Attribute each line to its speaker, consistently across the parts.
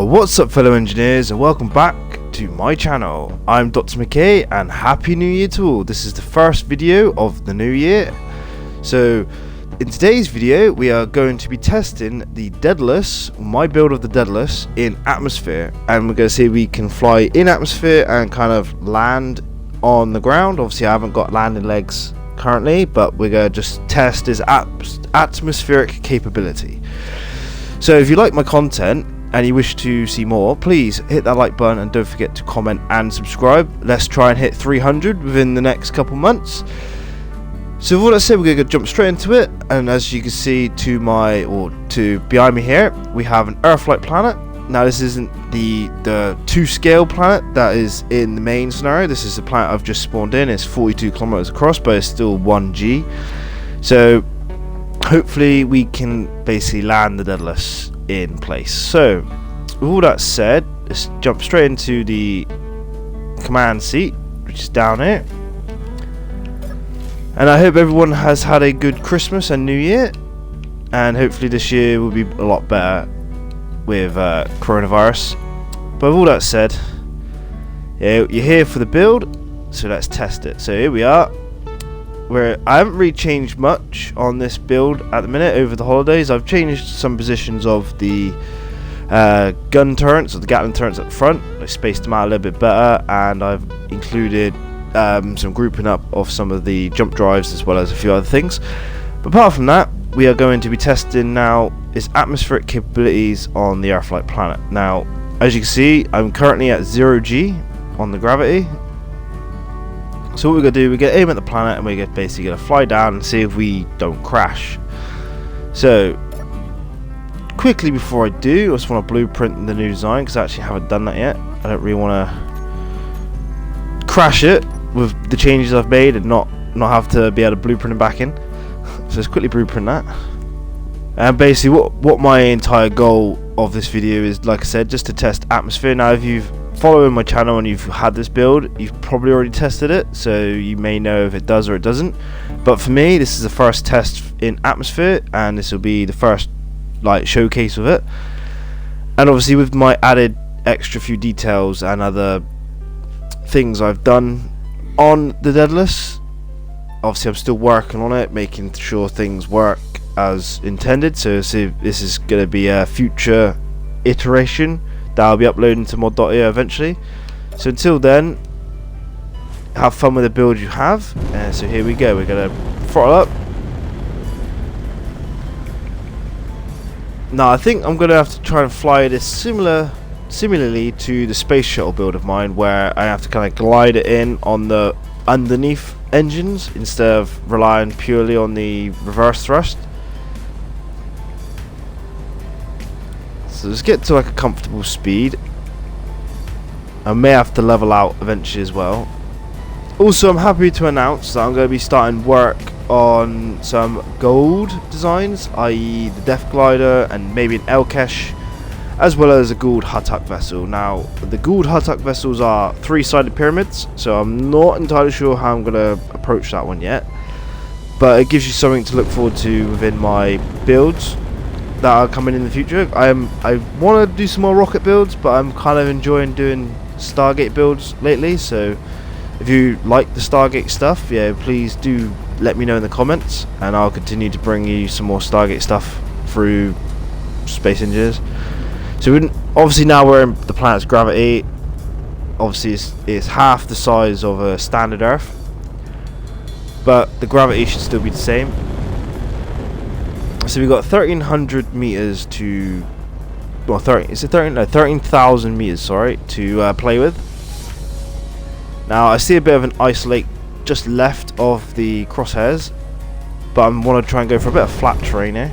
Speaker 1: What's up, fellow engineers, and welcome back to my channel. I'm Dr. McKay, and Happy New Year to all. This is the first video of the new year. So in today's video we are going to be testing the Daedalus, my build of the Daedalus, in atmosphere, and we're going to see if we can fly in atmosphere and kind of land on the ground. Obviously I haven't got landing legs currently, but we're going to just test his atmospheric capability. So if you like my content and you wish to see more, please hit that like button and don't forget to comment and subscribe. Let's try and hit 300 within the next couple months. So with all that said, we're going to jump straight into it. And as you can see to behind me here, we have an Earth-like planet. Now this isn't the 2-scale planet that is in the main scenario. This is the planet I've just spawned in. It's 42 kilometers across, but it's still 1G. So hopefully we can basically land the Daedalus in place. So with all that said, let's jump straight into the command seat, which is down here. And I hope everyone has had a good Christmas and New Year, and hopefully this year will be a lot better with coronavirus. But with all that said, yeah, you're here for the build, so let's test it. So here we are. I haven't really changed much on this build at the minute over the holidays. I've changed some positions of the gun turrets, or the Gatling turrets at the front. I spaced them out a little bit better, and I've included some grouping up of some of the jump drives as well as a few other things. But apart from that, we are going to be testing now its atmospheric capabilities on the Earth-like planet. Now, as you can see, I'm currently at 0G on the gravity. So what we're going to do, we're going to aim at the planet and we're basically going to fly down and see if we don't crash. So quickly before I do, I just want to blueprint the new design, because I actually haven't done that yet. I don't really want to crash it with the changes I've made and not have to be able to blueprint it back in. So let's quickly blueprint that. And basically what my entire goal of this video is, like I said, just to test atmosphere. Now if you've following my channel and you've had this build, you've probably already tested it, so you may know if it does or it doesn't. But for me, this is the first test in atmosphere, and this will be the first showcase of it. And obviously with my added extra few details and other things I've done on the Daedalus, obviously I'm still working on it, making sure things work as intended. So see, this is going to be a future iteration that I'll be uploading to mod.io eventually. So until then, have fun with the build you have. So here we go, we're going to throttle up. Now I think I'm going to have to try and fly this similarly to the space shuttle build of mine, where I have to kind of glide it in on the underneath engines instead of relying purely on the reverse thrust. So let's get to a comfortable speed. I may have to level out eventually as well. Also, I'm happy to announce that I'm going to be starting work on some gold designs, i.e. the Death Glider and maybe an Elkesh, as well as a Gould Huttuk vessel. Now the Gould Huttuk vessels are 3-sided pyramids, so I'm not entirely sure how I'm going to approach that one yet, but it gives you something to look forward to within my builds that are coming in the future. I want to do some more rocket builds, but I'm kind of enjoying doing Stargate builds lately. So if you like the Stargate stuff, yeah, please do let me know in the comments, and I'll continue to bring you some more Stargate stuff through Space Engineers. So obviously now we're in the planet's gravity. Obviously it's half the size of a standard Earth, but the gravity should still be the same. So we've got 1,300 meters to, well, 13,000 meters, sorry, to play with. Now I see a bit of an ice lake just left of the crosshairs, but I want to try and go for a bit of flat terrain here.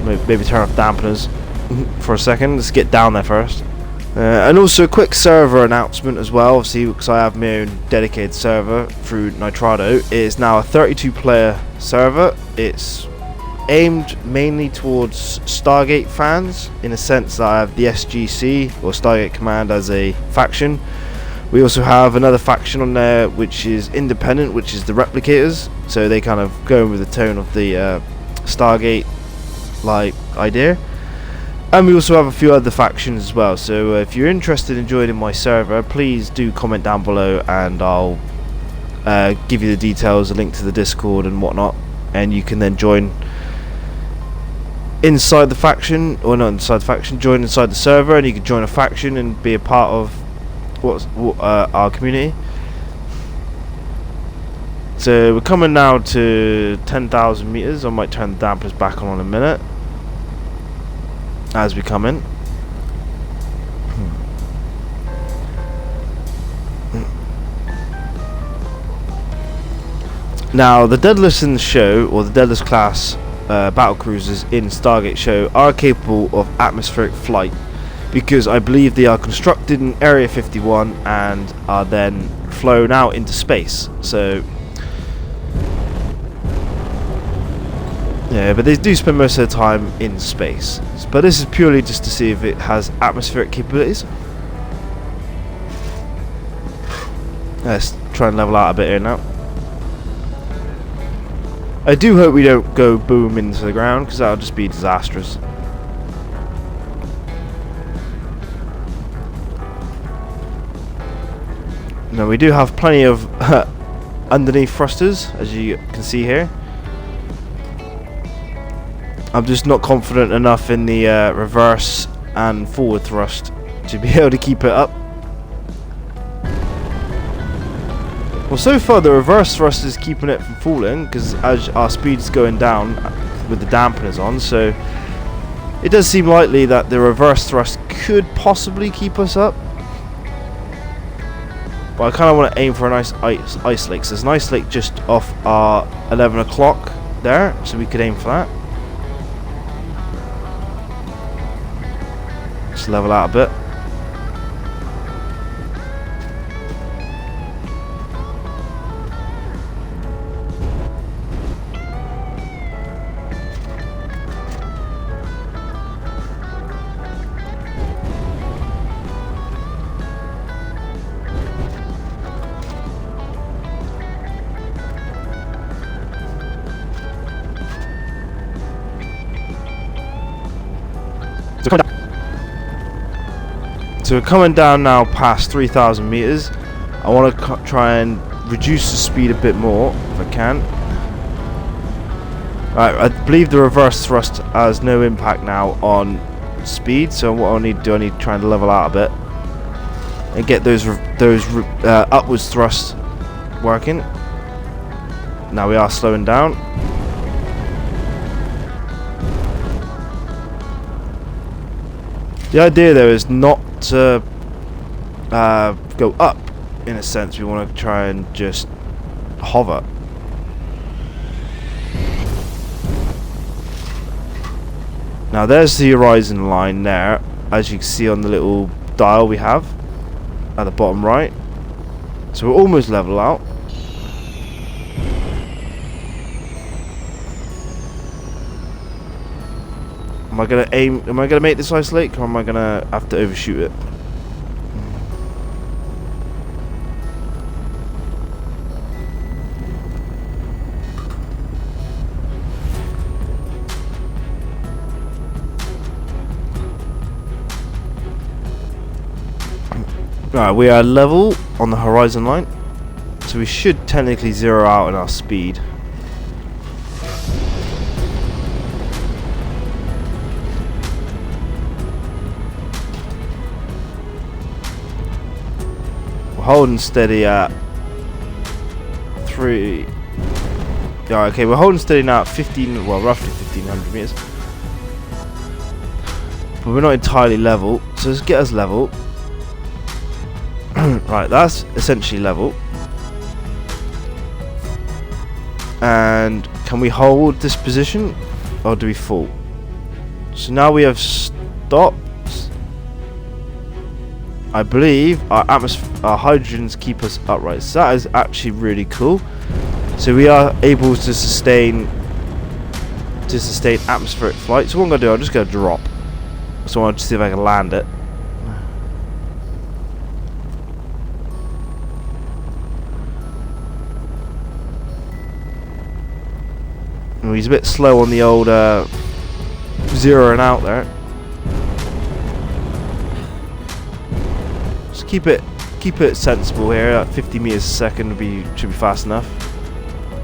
Speaker 1: Maybe turn off dampeners for a second. Let's get down there first. And also a quick server announcement as well, obviously, because I have my own dedicated server through Nitrado. It is now a 32-player server. It's aimed mainly towards Stargate fans, in a sense that I have the SGC, or Stargate Command, as a faction. We also have another faction on there which is independent, which is the Replicators, so they kind of go with the tone of the Stargate like idea. And we also have a few other factions as well, so if you're interested in joining my server, please do comment down below and I'll give you the details, a link to the Discord and whatnot, and you can then join inside the faction, or not inside the faction, join inside the server, and you can join a faction and be a part of our community. So we're coming now to 10,000 meters. I might turn the dampers back on in a minute as we come in. Now the Daedalus in the show, or the Daedalus class battle cruisers in Stargate show, are capable of atmospheric flight because I believe they are constructed in Area 51 and are then flown out into space. So yeah, but they do spend most of their time in space. But this is purely just to see if it has atmospheric capabilities. Let's try and level out a bit here now. I do hope we don't go boom into the ground, because that'll just be disastrous. Now we do have plenty of underneath thrusters, as you can see here. I'm just not confident enough in the reverse and forward thrust to be able to keep it up. Well, so far the reverse thrust is keeping it from falling, because as our speed's going down with the dampeners on, so it does seem likely that the reverse thrust could possibly keep us up. But I kind of want to aim for a nice ice lake. So there's an ice lake just off our 11 o'clock there, so we could aim for that. Just level out a bit. So we're coming down now past 3,000 meters. I want to try and reduce the speed a bit more if I can. Right, I believe the reverse thrust has no impact now on speed. So what I need to do, I need to try and level out a bit and get those upwards thrusts working. Now we are slowing down. The idea though is not to go up in a sense. We want to try and just hover. Now there's the horizon line there, as you can see on the little dial we have at the bottom right. So we're almost level out. Am I gonna make this ice lake, or am I gonna have to overshoot it? Right, we are level on the horizon line, so we should technically zero out in our speed. Holding steady at 3. Yeah, okay, we're holding steady now at 15, well, roughly 1,500 meters. But we're not entirely level, so let's get us level. Right, that's essentially level. And can we hold this position, or do we fall? So now we have stopped. I believe our hydrogens keep us upright. So that is actually really cool. So we are able to sustain atmospheric flight. So what I'm gonna do, I'm just gonna drop. So I want to see if I can land it. Oh, he's a bit slow on the old zeroing out there. So keep it sensible here. At 50 meters a second should be fast enough.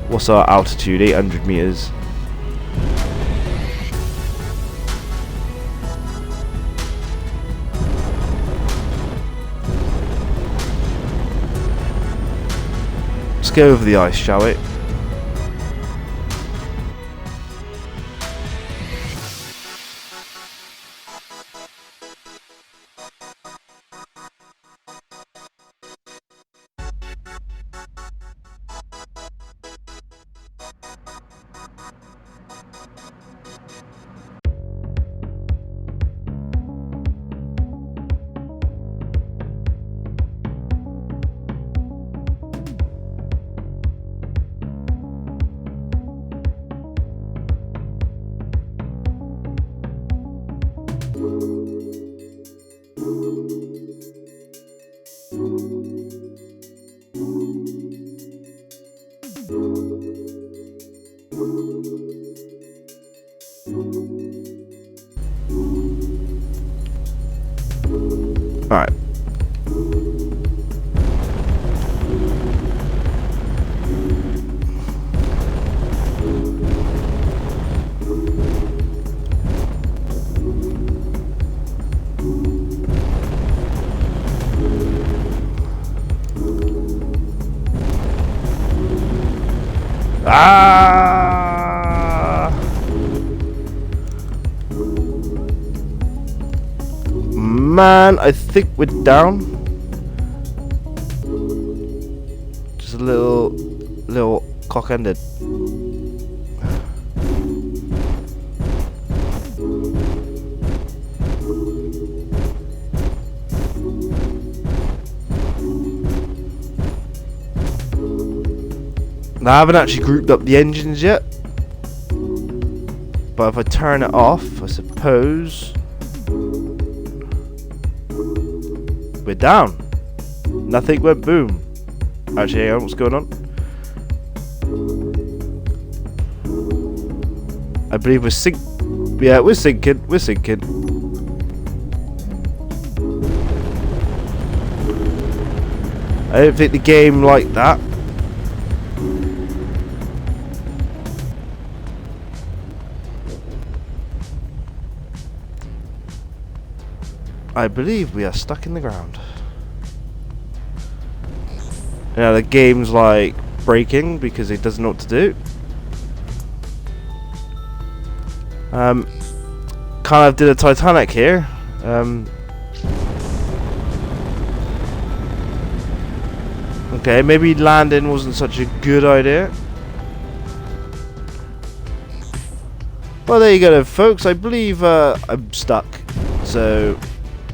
Speaker 1: What's our altitude? 800 meters. Let's go over the ice, shall we? Alright. Man, I think we're down. Just a little cock-ended. Now, I haven't actually grouped up the engines yet, but if I turn it off, I suppose we're down. Nothing went boom. Actually, hang on, what's going on? I believe we're yeah, we're sinking. We're sinking. I don't think the game liked that. I believe we are stuck in the ground. Now the game's like breaking because it doesn't know what to do. Kind of did a Titanic here. Okay, maybe landing wasn't such a good idea. Well, there you go then, folks. I believe I'm stuck. So,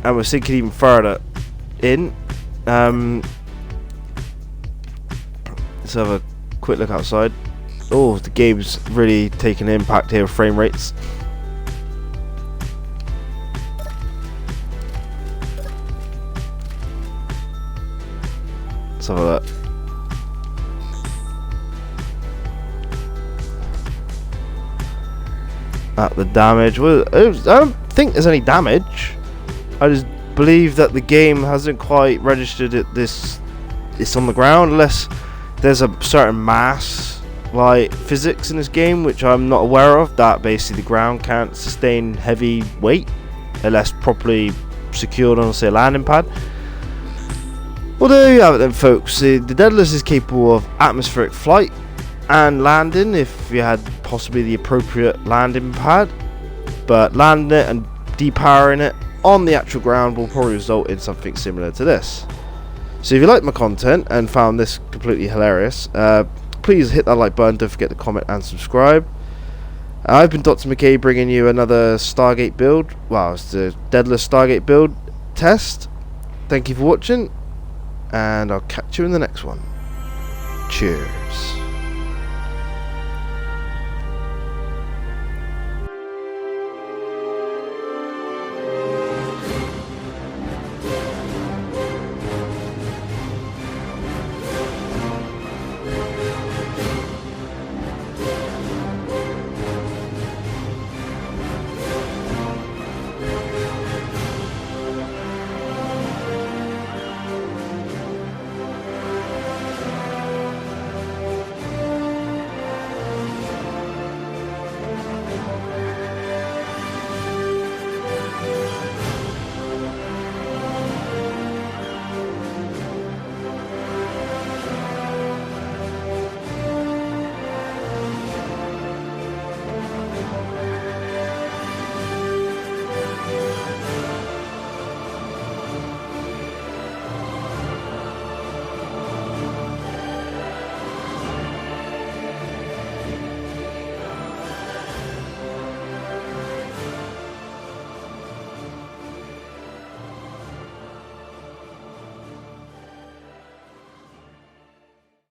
Speaker 1: and we're sinking even further in. Let's have a quick look outside. Oh, the game's really taking an impact here with frame rates. Let's have a look. At the damage. Well, I don't think there's any damage. I just believe that the game hasn't quite registered it. It's on the ground, unless there's a certain mass like physics in this game which I'm not aware of, that basically the ground can't sustain heavy weight unless properly secured on, say, a landing pad. Well, there you have it then, folks. The Daedalus is capable of atmospheric flight and landing if you had possibly the appropriate landing pad, but landing it and depowering it on the actual ground will probably result in something similar to this. So if you like my content and found this completely hilarious, please hit that like button, don't forget to comment and subscribe. I've been Dr. McKay, bringing you another Stargate build. Well, it's the Daedalus Stargate build test. Thank you for watching, and I'll catch you in the next one. Cheers.